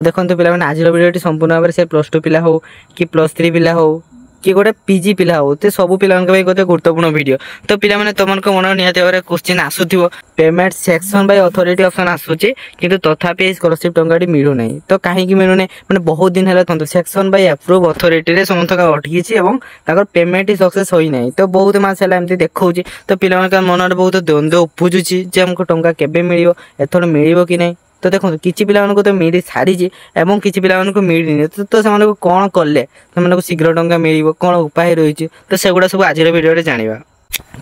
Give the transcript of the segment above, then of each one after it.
देखो पे आज भिडियो संपूर्ण भाव से +2 पिला हो कि +3 पिला हो कि गोटे पीजी पिला हो तो सब पिला गोटे गुरुत्वपूर्ण वीडियो। तो पिला माने तुमको मन निहत भाव क्वेश्चन आसुथिबो payment section by authority option आसुची किंतु तथापि स्कॉलरशिप टंगाटी मिलू नहीं। तो कहीं मिलू नहीं माने बहुत दिन है देखो सेक्शन बाय अप्रूव अथॉरिटी रे समस्त का अटकी एवं ताकर पेमेंट सक्सेस होई नहीं। तो बहुत मास है एमती देखौची तो पिला मन बहुत द्वंद्व उपजुची जे हमको टंका केबे मिलियो एथर मिलियो कि नहीं। तो देखो किसी पिला तो मिल सारी एवं किसी पिला मिलनी तो से कौन कले से शीघ्र टंका मिल कौन उपाय रही तो सेगुड़ा सब आज भिडियो जाना।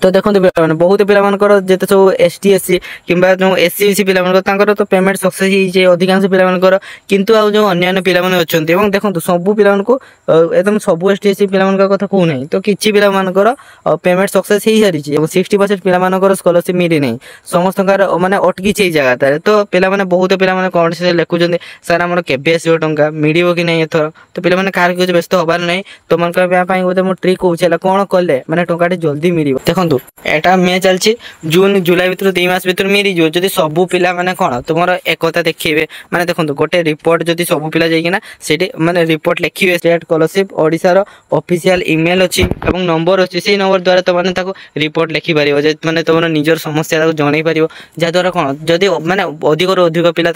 तो देखो बहुत पिला जिते सब ST/SC कि जो SC/BC पिला तो पेमेंट सक्सेस हो अधिकांश पिला किंतु आ जो अन्य पिला अच्छा देखो सब पिला एकदम सब ST/SC पिला कथा कहूना तो किसी पिला पेमेंट सक्सेस हो सारी 60% पिला स्कॉलरशिप मिली नहीं समस्त माने अटकी जगह। तो पिला बहुत पिला कौन से लिखुं सर आम केबे आस टाँचा मिल कि नहीं एथर तो पिला कह व्यस्त हबार नहीं तुम गोटे मो ट्रिक कौन कौन कले मैंने टाँचा जल्दी मिल। देखो एटा मे चलती जून जुलाई भर 2 मास भर मिल जाओ जदि सबू पिला माने कौन तुम एकता देखिए माने देखो गोटे रिपोर्ट जदि सबू पिला जाइना से माने रिपोर्ट लिखिए स्टेट स्कॉलरशिप ओडिशार ऑफिशियल ईमेल अच्छी और नंबर अच्छी से नंबर द्वारा तुम रिपोर्ट लिखिपर मैंने तुम निजर समस्या जन पार जहाद्वारा कौन जदि मैंने अधिक अधिक पिला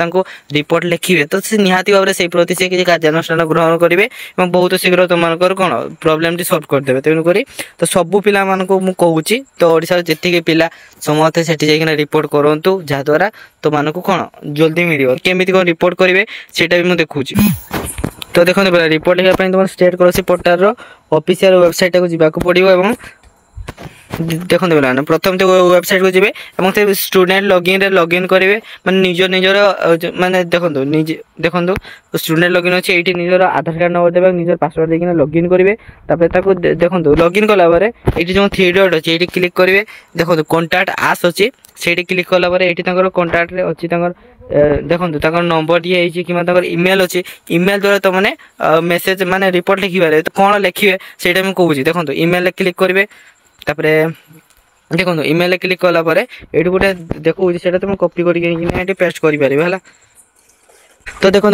रिपोर्ट लिखिए तो से निहाती भाव से प्रति से किसी कार्यानुष्ठान ग्रहण करेंगे और बहुत शीघ्र तुम कौन प्रोब्लेम सल्व करदे। तेणुक तो सबू पिला कहूँ तो ओडिशा जी पिला समस्ते से जाइना रिपोर्ट करूँ जहाद्वारा तुमको कौन जल्दी मिल केमी कौन रिपोर्ट करेंगे सेटा भी मुझे देखुची। तो देखो रिपोर्ट लिखा तुम state scholarship portal official website को जावाक पड़ो। देखो पे प्रथम तो वेबसाइट को जी स्टूडेंट लॉगिन करेंगे मैंने निजर माने देखो देखो स्टूडेंट लॉगिन अच्छे ये निजर आधार कार्ड नंबर देवे निजर पासवर्ड देना लॉगिन करेंगे देखो लॉगिन कलापर ये जो 3 डॉट अच्छे ये क्लिक करेंगे देखो कॉन्टैक्ट आस अच्छी से क्लिक कलापर ये कॉन्टैक्ट अच्छी देखो नंबर दिए कि इमेल अच्छी इमेल द्वारा तुमने मेसेज माने रिपोर्ट लिखिपारे तो कौन लिखिए से कहूँ देखो इमेल क्लिक करेंगे तापरे देखो इमेल क्लिक कलापर ये गोटे देखो से तुम कॉपी करके पेस्ट कर। तो देखो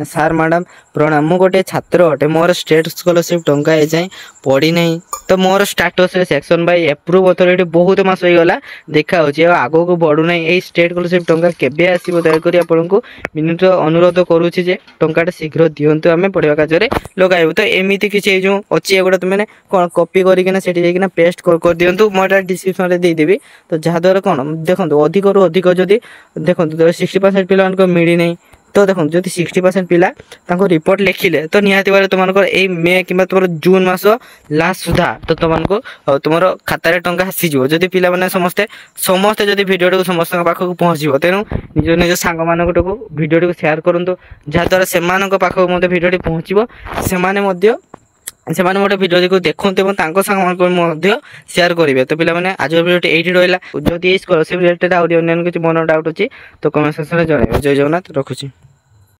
सार मैडम प्रणाम मु गोटे छात्र अटे मोर स्टेट स्कॉलरशिप टंका ए जाए पड़ी नहीं तो मोर status section by approve authority बहुत मास हो गला देखा आग को बढ़ू ना ये स्टेट स्कॉलरशिप टंका केबे आसीबो दयाकोरी आपनको विनीत अनुरोध करूची जे टंकाटा शीघ्र दियंतु आमे पढ़िया कार्य लगाइबो। तो एमिति किछि जो अछि एगुडा तुमने कोन कॉपी करिकिना सेठी जाइकिना पेस्ट कर दियंतु मोटा डिस्क्रिप्शन रे दे देबी। तो जहा द्वारा कोन देखो अधिक रु अधिक जदी देखो 60% पिला को मिली नहीं तो देखो जो 60% पिला रिपोर्ट लिखिले तो निहाती भाव तुम मे कि तुम जून मास लास्ट सुधा तो तुमको तुम खाता टंका आसीज जदि पिला माने समस्ते समस्ते जदि भिडियो समस्त पाखक पहुँचो तेणु निज निज सांग मान भिडियो शेयर करूँ जहाद्वारा से पाखक भिडियो पहुँचो से गोटे भिडियो देखते सांग शेयर करेंगे। तो पे आज भिडियो ये रहा जदि स्कॉलरशिप रिलेटेड आउ किसी मन डाउट अच्छी तो कमेंट सेक्शन में जन। जय जगन्नाथ रखुची।